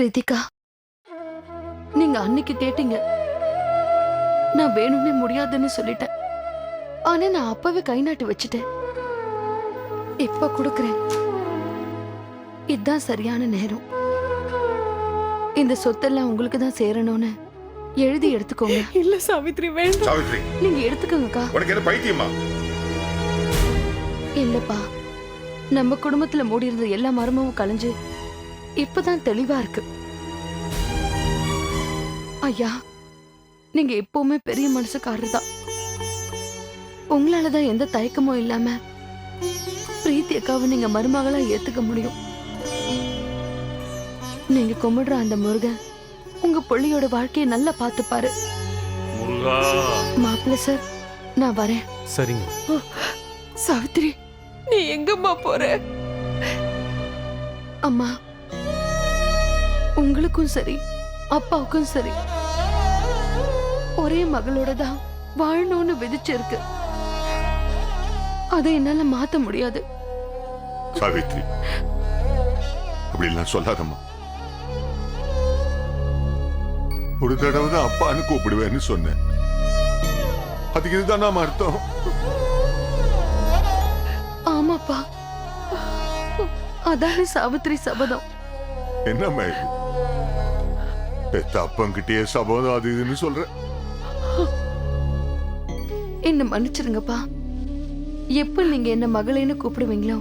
பிரீத்திகா, நீங்க அன்னைக்கு கேட்டீங்க, நான் வேணும்னே முடியாதுன்னு சொல்லிட்டேன். ஆனா நான் அப்பவே கை நாட்டு வச்சுட்டேன். இப்ப கொடுக்கறேன். இதுதான் சரியான நேரம். இந்த சொத்தெல்லாம் உங்களுக்கு தான் சேரணும்னு எழுதி எடுத்துக்கோங்க. இல்ல சாவித்ரி, வேண்டாம். சாவித்ரி, நீங்க எடுத்துக்கோங்கக்கா. உனக்கு என்ன பைத்தியமா? இல்லப்பா, நம்ம குடும்பத்துல மூடி இருந்த எல்லா மர்மமும் கலைஞ்சு இப்பதான் தெளிவா இருக்கு. ஐயா, நீங்க எப்பவுமே பெரிய மனசுக்காரர் தான். உங்களாலதான் எந்த தயக்கமும் இல்லாம பிரீத்தி அக்காவை நீங்க மருமகளா ஏத்துக்க முடியும். நீங்க கும்பிடுற அந்த முருகன் உங்க பிள்ளையோட வாழ்க்கையை நல்லா பாத்துப்பாரு. மாப்பிள்ள சார், நான் வரேன். சரிங்க. சாவித்ரி, நீ எங்கம்மா போற? அம்மா, உங்களுக்கும் சரி அப்பாவுக்கும் சரி ஒரே மகளோட தான் வாழணும்னு விதிச்சிருக்கு. அதை என்னால மாத்த முடியாது. சாவித்ரி, அப்படிலாம் சொல்லாதம்மா. ஒரு தடவை தான் அப்பான்னு கூப்பிடுவேன்னு சொன்னேன். அதுக்கு இதுதான் நாம அர்த்தம். ஆமாப்பா, அதானே சாவித்ரி சபதம். என்னம்மா இது? பெத்த அப்பங்கிட்டே சபதம் அது இதுன்னு சொல்ற. என்ன மன்னிச்சிருங்கப்பா. எப்ப நீங்க என்ன மகளேன்னு கூப்பிடுவீங்களோ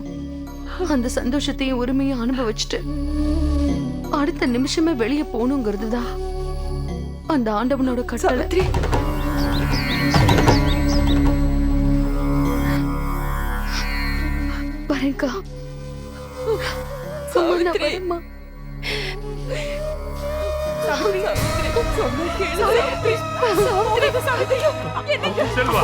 அந்த சந்தோஷத்தையும் உரிமையும் அனுபவிச்சுட்டு அடுத்த நிமிஷமே வெளியே போகணுங்கிறது தான் அந்த ஆண்டவனோட கட்டளை. வரேன்க்கா. சாவித்ரி, செல்வா,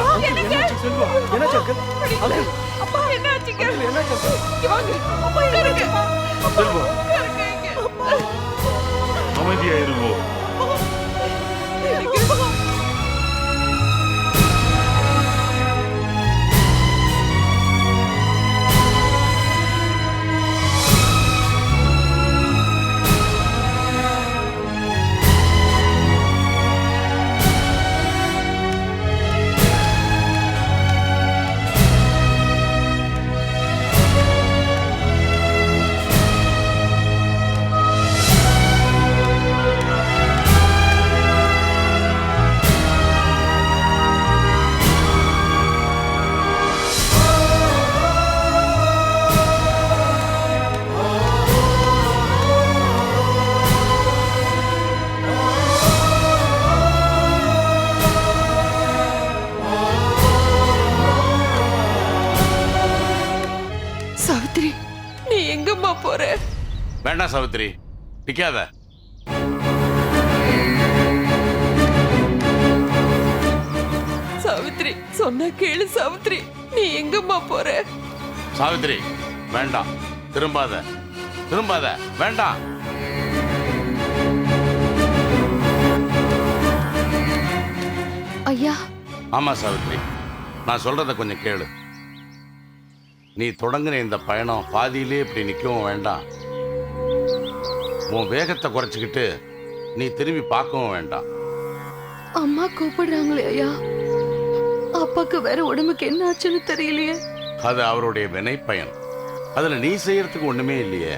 அமைதியாயிருவோம். சாவித்ரி, நீ எங்கம்மா போற? வேண்டாம் சாவித்ரி, நிக்காத. சாவித்ரி, சொன்ன கேளு சாவித்ரி, நீ எங்கம்மா போற? சாவித்ரி, வேண்டாம். திரும்பாத, திரும்பாத, வேண்டாம். ஐயா, ஆமா சாவித்ரி, நான் சொல்றத கொஞ்சம் கேளு. நீ தொடங்குன இந்த பயணம் பாதியிலே இப்படி நிற்கவும் வேண்டாம். உன் வேகத்தை குறைச்சிக்கிட்டு நீ திரும்பி பார்க்கவும் வேண்டாம். அம்மா கூப்பிடுறாங்களே ஐயா. அப்பாக்கு வேற உடம்புக்கு என்ன ஆச்சுன்னு தெரியலையே. அது அவருடைய வினை பயன். அதுல நீ செய்யறதுக்கு ஒண்ணுமே இல்லையே.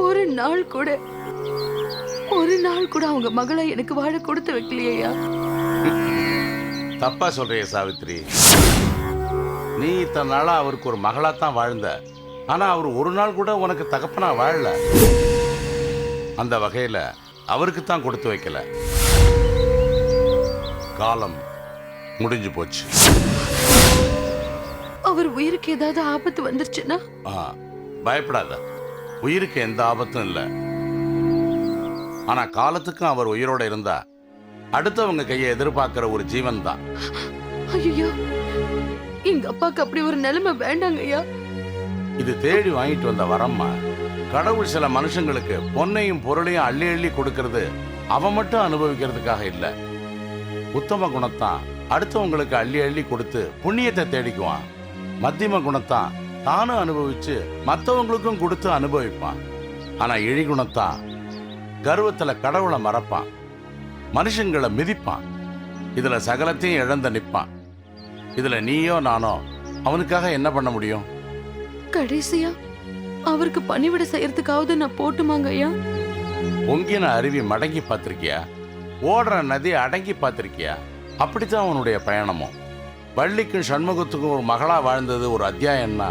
ஒரு நாள் கூட அவங்க மகளை எனக்கு வாழ கொடுத்து வைக்கலையா? தப்பா சொல்றிய சாவித்ரி. நீ இத்தனை நாளா அவருக்கு ஒரு மகளாத்தான் வாழ்ந்த. ஆனா அவர் ஒரு நாள் கூட உனக்கு தகப்பனா வாழல. அந்த வகையில அவருக்கு தான் கொடுத்து வைக்கல. காலம் முடிஞ்சு போச்சு. அவர் உயிருக்கு ஏதாவது ஆபத்து வந்துருச்சுன்னா? பயப்படாத, உயிருக்கு எந்த ஆபத்தும் இல்லை. ஆனா காலத்துக்கும் அவர் உயிரோட இருந்தா அடுத்தவங்க கையை எதிர்பார்க்கிற ஒரு ஜீவன் தான். ஐயோ, எங்க அப்பாக்கு அப்படி ஒரு நிலைமை வேண்டாங்க ஐயா. இது தேடி வாங்கிட்டு வந்த வரம்மா. கடவுள் சில மனுஷங்களுக்கு பொன்னையும் பொருளையும் அள்ளி அள்ளி கொடுக்கறது அவன் மட்டும் அனுபவிக்கிறதுக்காக இல்ல. உத்தம குணத்தான் அடுத்தவங்களுக்கு அள்ளி அள்ளி கொடுத்து புண்ணியத்தை தேடிக்குவான். மத்தியம குணத்தான் தானும் அனுபவிச்சு மற்றவங்களுக்கும் கொடுத்து அனுபவிப்பான். ஆனா இழிகுணத்தான் கர்வத்துல கடவுளை மறப்பான், மனுஷங்களை மிதிப்பான், இதுல சகலத்தையும் இழந்து நிற்பான். இதுல நீயோ நானோ அவனுக்காக என்ன பண்ண முடியும்? கடைசியா அவருக்கு பணிவிட செய்யறதுக்காவது நான் போட்டுமாங்க ஐயா? பொங்கின அருவி மடங்கி பார்த்திருக்கியா? ஓடுற நதி அடங்கி பார்த்திருக்கியா? அப்படித்தான் அவனுடைய பயணமும். வள்ளிக்கும் சண்முகத்துக்கும் ஒரு மகளா வாழ்ந்தது ஒரு அத்தியாயம்னா,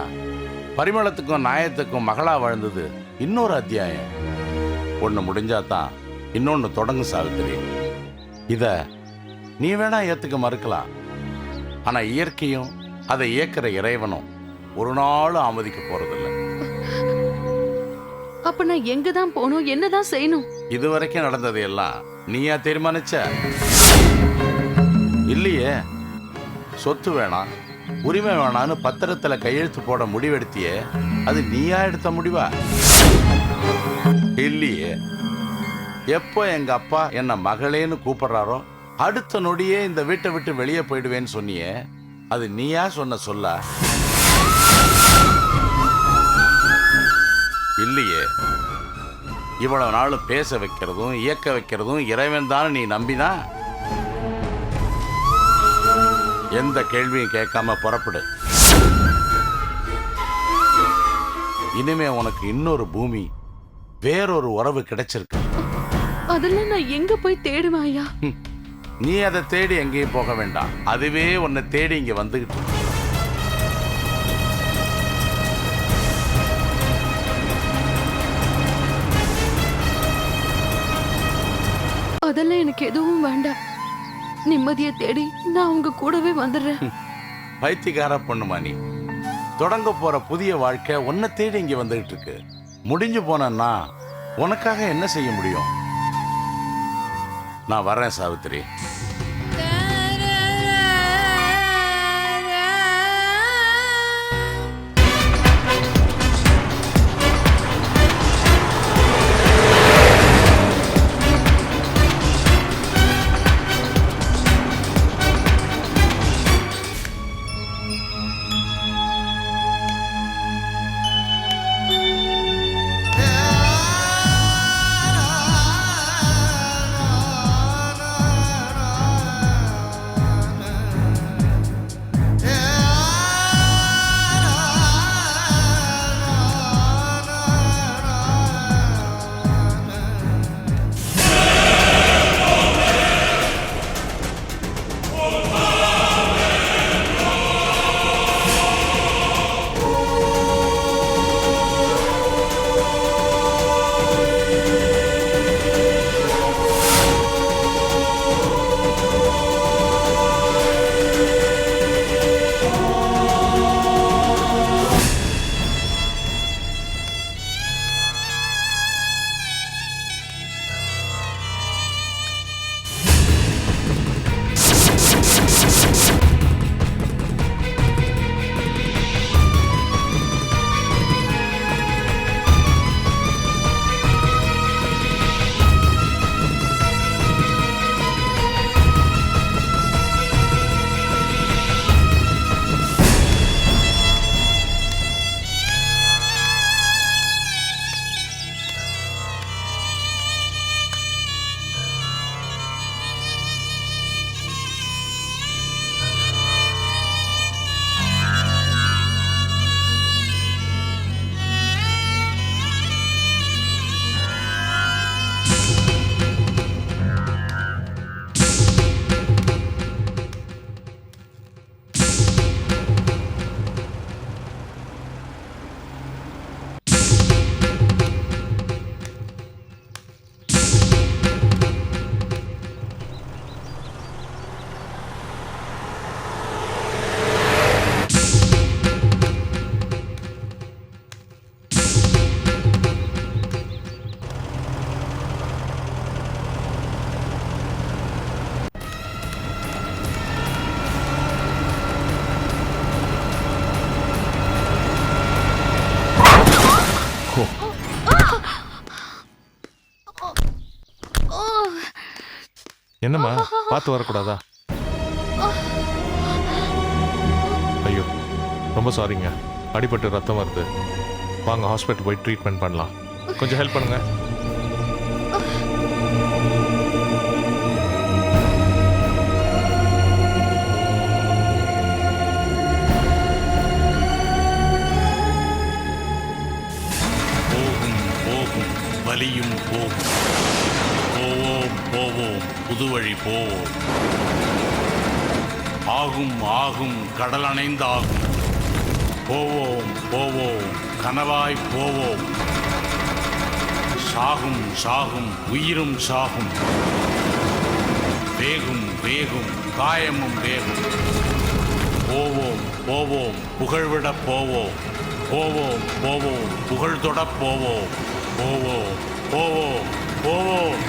பரிமளத்துக்கும் நாயத்துக்கும் மகளா வாழ்ந்தது இன்னொரு அத்தியாயம். ஒன்று முடிஞ்சாதான் இன்னொன்று தொடங்கும் சாவித்திரி. இத நீ வேணா ஏத்துக்க மறுக்கலாம், ஆனா இயற்கையும் அதை இயக்கிற இறைவனும் ஒரு நாளும் ஆமதிக்க போறதில்லை. அப்ப நான் எங்க தான் போகணும், என்னதான் செய்யணும்? இதுவரைக்கும் நடந்தது எல்லாம் நீயா தீர்மானிச்ச? இல்லையே. சொத்து வேணாம், உரிமை வேணான்னு பத்திரத்துல கையெழுத்து போட முடிவெடுத்தியே, அது நீயா எடுத்த முடிவா? இல்லையே. எப்போ எங்க அப்பா என்ன மகளேன்னு கூப்பிடுறாரோ அடுத்த நொடியே இந்த வீட்டை விட்டு வெளியே போயிடுவேன்னு சொன்னியே, அது நீயா சொன்ன சொல்லா? இல்லையே. இவ்வளவு நாள் பேச வைக்கிறதும் இயக்க வைக்கிறதும் இறைவன் தான் நீ நம்பினா, எந்த கேள்வியும் கேட்காம புறப்படு. இனிமே உனக்கு இன்னொரு பூமி, வேறொரு உறவு கிடைச்சிருக்கு. அதெல்லாம் நான் எங்க போய் தேடுவேன் ஐயா? நீ அதை தேடி எங்கேயும் போக வேண்டாம், அதுவே உன்னை தேடி இங்க வந்துகிட்டு இருக்கு. அதெல்லாம் எனக்கு எதுவும் வேண்டாம். நிம்மதியை தேடி நான் உங்க கூடவே வந்துடுறேன். பைத்தியக்கார பொண்ணுமா நீ? தொடங்க போற புதிய வாழ்க்கை உன்னை தேடி இங்க வந்துகிட்டு இருக்கு. முடிஞ்சு போனா உனக்காக என்ன செய்ய முடியும்? நான் வரேன் சாவித்திரி. என்னம்மா, பார்த்து வரக்கூடாதா? ஐயோ, ரொம்ப சாரிங்க. அடிபட்டு ரத்தம் வருது. வாங்க ஹாஸ்பிட்டல் போய் ட்ரீட்மெண்ட் பண்ணலாம். கொஞ்சம் ஹெல்ப் பண்ணுங்க. போவோம். ஆகும் ஆகும் கடல் அணைந்தாகும். போவோம் போவோம் கனவாய் போவோம். சாகும் சாகும் உயிரும் சாகும். வேகும் வேகும் காயமும் வேகும். போவோம் போவோம் புகழ்விட போவோம். போவோம் போவோம் புகழ் தொட போவோம். போவோம் போவோம் போவோம்.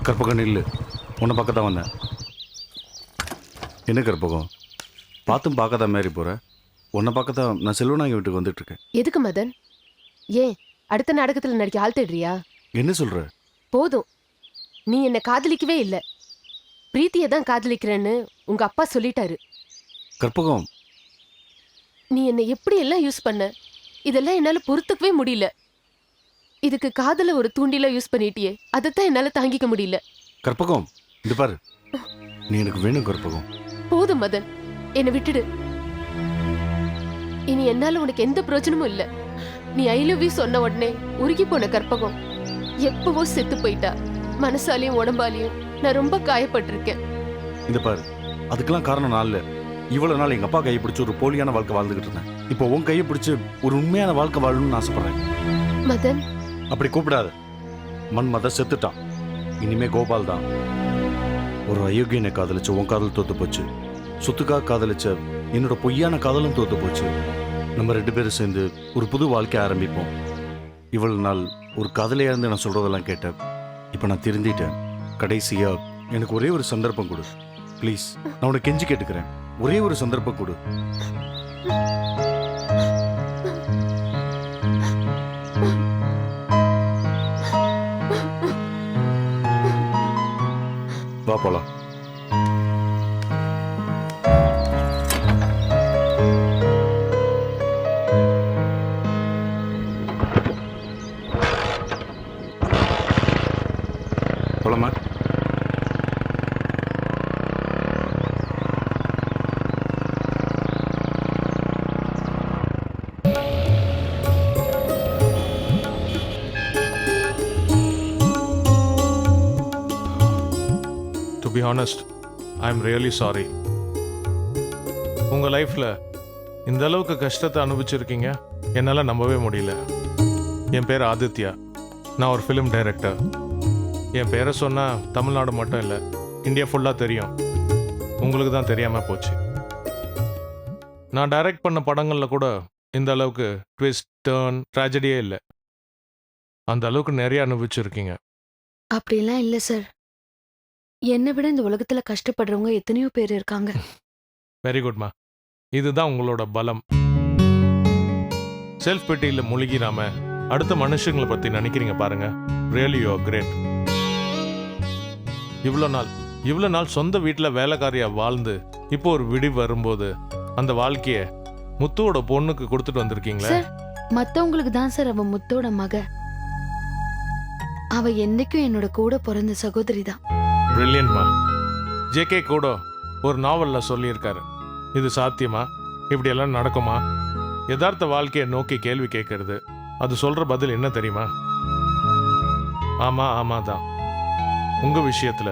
கற்பகம் இல்லை, உன்னை பார்க்க தான் வந்தேன். என்ன கற்பகம், பார்த்தும் பார்க்காத மாதிரி போகிற? உன்னை பார்க்க தான் நான் செல்வநாயகி வீட்டுக்கு வந்துட்டுருக்கேன். எதுக்கு மதன்? ஏன் அடுத்த நாடகத்தில் நடிக்க ஆள் தேடுறியா? என்ன சொல்கிற? போதும், நீ என்னை காதலிக்கவே இல்லை, பிரீத்தியை தான் காதலிக்கிறேன்னு உங்க அப்பா சொல்லிட்டாரு. கற்பகம், நீ என்னை எப்படி எல்லாம் யூஸ் பண்ண, இதெல்லாம் என்னால பொறுத்துக்கவே முடியல. இதுக்கு காதல ஒரு தூண்டில யூஸ் பண்ணிட்டியே, அதைத்தான் என்னால தாங்கிக்க முடியல. கற்பகம், இது பாரு, நீ எனக்கு வேணும் கற்பகம். போதும் மதன், என்னை விட்டுடு. இனி என்னால உனக்கு எந்த பிரயோஜனமும் இல்ல. நீ ஐ லவ் யூ சொன்ன உடனே உருகி போன கற்பகம் எப்பவோ செத்து போயிட்டா. மனசாலையும் உடம்பாலையும் நான் ரொம்ப காயப்பட்டிருக்கேன். இந்த பாரு, அதுக்கெல்லாம் காரணம் நான் இல்லை. இவ்வளவு நாள் எங்க அப்பா கையை பிடிச்சி ஒரு போலியான வாழ்க்கை வாழ்ந்துகிட்டு இருந்தேன். இப்போ உன் கையை பிடிச்சி ஒரு உண்மையான வாழ்க்கை வாழணும்னு ஆசைப்படுறேன். மதன், அப்படி கூப்பிடாத. மன்மத செத்துட்டான், இனிமே கோபால் தான். ஒரு அயோக்கியனை காதலிச்ச உன் காதல் தோத்து போச்சு. சொத்துக்காக காதலிச்ச என்னோட பொய்யான காதலும் தோத்து போச்சு. நம்ம 2 பேரும் சேர்ந்து ஒரு புது வாழ்க்கை ஆரம்பிப்போம். இவ்வளவு நாள் ஒரு காதலியா இருந்து நான் சொல்றதெல்லாம் கேட்டேன். இப்போ நான் திருந்திட்டேன். கடைசியா எனக்கு ஒரே ஒரு சந்தர்ப்பம் கொடு ப்ளீஸ். நான் உனக்கு கெஞ்சி கேட்டுக்கிறேன், ஒரே ஒரு சந்தர்ப்பம் கொடு. வா போலாம். போலாமா? To be honest, I am really sorry. உங்கள் லைஃப்பில் இந்த அளவுக்கு கஷ்டத்தை அனுபவிச்சிருக்கீங்க, என்னால் நம்பவே முடியல. என் பேர் ஆதித்யா, நான் ஒரு ஃபிலிம் டைரக்டர். என் பேரை சொன்னால் தமிழ்நாடு மட்டும் இல்லை, இந்தியா ஃபுல்லாக தெரியும். உங்களுக்கு தான் தெரியாமல் போச்சு. நான் டைரக்ட் பண்ண படங்களில் கூட இந்த அளவுக்கு ட்விஸ்ட், டர்ன், ட்ராஜடியே இல்லை. அந்த அளவுக்கு நிறைய அனுபவிச்சிருக்கீங்க. அப்படிலாம் இல்லை சார். என்னை விட இந்த உலகத்துல கஷ்டப்படுறவங்க எத்தனையோ பேர் இருக்காங்க. வெரி குட்மா, இதுதான் உங்களோட பலம். செல்ஃப் பெட்டியில் முழுகிராம அடுத்த மனுஷங்களை பற்றி நினைக்கிறீங்க பாருங்க. Really you are great. இவ்வளோ நாள் சொந்த வீட்டில் வேலைக்காரியா வாழ்ந்து இப்போ ஒரு விடிவு வரும்போது அந்த வாழ்க்கையை முத்துவோட பொண்ணுக்கு கொடுத்துட்டு வந்திருக்கீங்களே. சார், மத்தவங்களுக்கு தான் சார் அவ முத்தோட மக. அவ என்னைக்கும் என்னோட கூட பிறந்த சகோதரி தான். பிரில்லியன்ட்மா. ஜேகே கூட ஒரு நாவல்ல சொல்லியிருக்காரு, இது சாத்தியமா, இப்படியெல்லாம் நடக்குமா? யதார்த்த வாழ்க்கையை நோக்கி கேள்வி கேட்கறது. அது சொல்ற பதில் என்ன தெரியுமா? ஆமா ஆமா தான். உங்க விஷயத்துல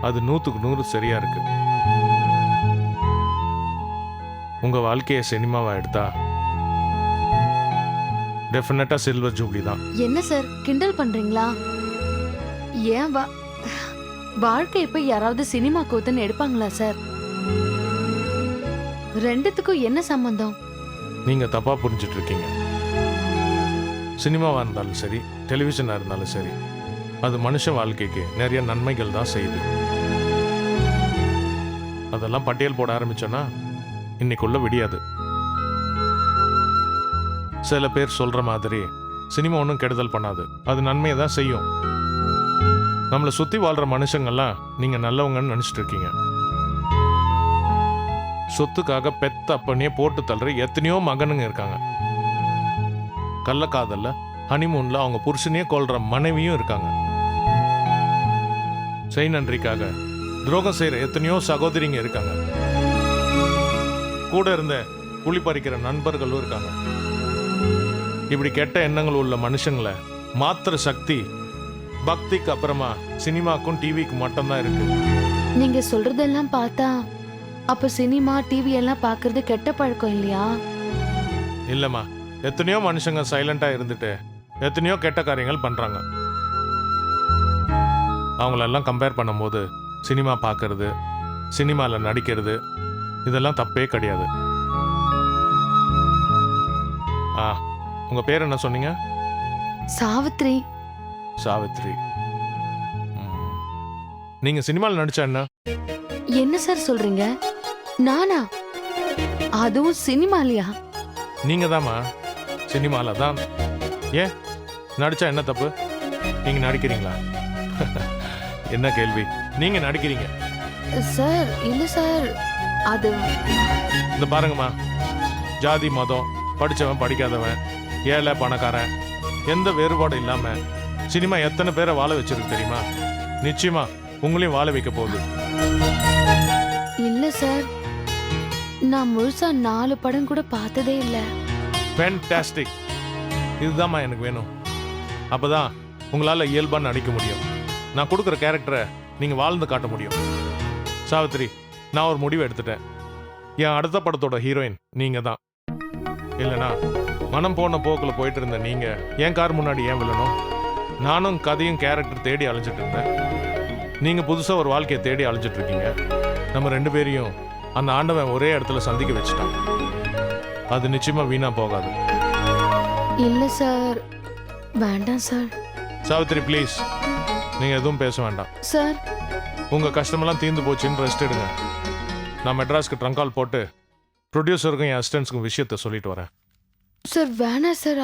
அது 100க்கு 100 சரியா இருக்கு. உங்க வாழ்க்கையை சினிமாவா எடுத்தா டெஃபினட்டா சில்வர் ஜூப்ளி தான். என்ன சார் கிண்டல் பண்றீங்களா? ஏன் வாழ்க்கை இப்ப யாராவது சினிமா கூத்துன்னு எடுப்பாங்களா சார்? ரெண்டுத்துக்கும் என்ன சம்பந்தம்? நீங்க தப்பா புரிஞ்சிட்டு இருக்கீங்க. சினிமாவா இருந்தாலும் சரி, டெலிவிஷனா இருந்தாலும் சரி, அது மனுஷ வாழ்க்கைக்கு நிறைய நன்மைகள் தான் செய்யுது. அதெல்லாம் பட்டியல் போட ஆரம்பிச்சோன்னா இன்னைக்குள்ள விடியாது. சில பேர் சொல்ற மாதிரி சினிமா ஒன்றும் கெடுதல் பண்ணாது, அது நன்மையை தான் செய்யும். நம்மளை சுத்தி வாழ்ற மனுஷங்கள்லாம் நீங்க நல்லவங்கன்னு நினைச்சிட்டு இருக்கீங்க. சொத்துக்காக பெத்த அப்பனையே போட்டு தள்ளுற எத்தனையோ மகனுங்க இருக்காங்க. கள்ளக்காதல்ல ஹனிமூன்ல அவங்க புருஷனையே கொல்ற மனைவியும் இருக்காங்க. செய் நன்றிக்காக துரோகம் செய்யற எத்தனையோ சகோதரிங்க இருக்காங்க. கூட இருந்த குழி பறிக்கிற நண்பர்களும் இருக்காங்க. இப்படி கெட்ட எண்ணங்கள் உள்ள மனுஷங்களை மாத்திர சக்தி பக்திக்கு அப்புறமா சினிமாக்கும் டிவிக்கு மட்டும்தான் இருக்கு. நீங்க சொல்றதெல்லாம் பார்த்தா அப்ப சினிமா டிவி எல்லாம் பாக்குறது கெட்ட பழக்கம் இல்லையா? இல்லம்மா, எத்தனையோ மனுஷங்க சைலண்டா இருந்துட்டு எத்தனையோ கெட்ட காரியங்கள் பண்றாங்க. அவங்களெல்லாம் கம்பேர் பண்ணும்போது சினிமா பார்க்கறது, சினிமாவில் நடிக்கிறது இதெல்லாம் தப்பே கிடையாது. உங்க பேர் என்ன சொன்னீங்க? சாவித்ரி. சாவித்ரி. நீங்க சினிமாவில் நடிச்சா என்ன? என்ன சார் சொல்றீங்க? நானா? அதுவும் சினிமாலியா? நீங்க தாம்மா சினிமால தான். ஏன் நடிச்சா என்ன தப்பு? நீங்க நடிக்கிறீங்களா? என்ன கேள்வி? நீங்க நடிக்கிறீங்க சார். இல்ல சார், அது இந்த பாருங்கம்மா, ஜாதி மதம், படிச்சவன் படிக்காதவன், ஏழை பணக்காரன், எந்த வேறுபாடும் இல்லாம சினிமா எத்தனை பேரை வாழ வச்சிருக்கு தெரியுமா? நிச்சயமா உங்களையும் வாழ வைக்க போகுது. இல்ல சார், நான் முழுசா 4 படம் கூட பார்த்ததே இல்ல. ஃபேன்டாஸ்டிக். இதுதாம்மா எனக்கு வேணும். அப்பதான் உங்களால இயல்பா நடிக்க முடியும். நான் கொடுக்குற கேரக்டரை நீங்க வாழ்ந்து காட்ட முடியும். சாவித்ரி, நான் ஒரு முடிவு எடுத்துட்டேன். என் அடுத்த படத்தோட ஹீரோயின் நீங்க தான். இல்லைனா மனம் போன போக்கில் போயிட்டு இருந்த நீங்க என் கார் முன்னாடி ஏன் விழணும்? நானும் கதையும் கேரக்டர் தேடி அலைஞ்சிட்டு இருந்தேன். நீங்க புதுசா ஒரு வாழ்க்கையை தேடி அலைஞ்சிட்டு இருக்கீங்க. நம்ம 2 பேரையும் அந்த ஆண்டவன் ஒரே இடத்துல சந்திக்க வச்சுட்டான். அது நிச்சயமா வீணா போகாது. இல்ல சார், வேண்டாம் சார். சாவித்ரி ப்ளீஸ், நீங்க எதுவும் பேச வேண்டாம். சார், உங்க கஷ்டமெல்லாம் தீர்ந்து போச்சுன்னு ரெஸ்ட் எடுங்க. நான் மெட்ராஸ்க்கு ட்ரங்க் கால் போட்டு ப்ரொடியூசருக்கும் என் அசிஸ்டன்ஸுக்கும் விஷயத்த சொல்லிட்டு வரேன். சார் வேணாம் சார்.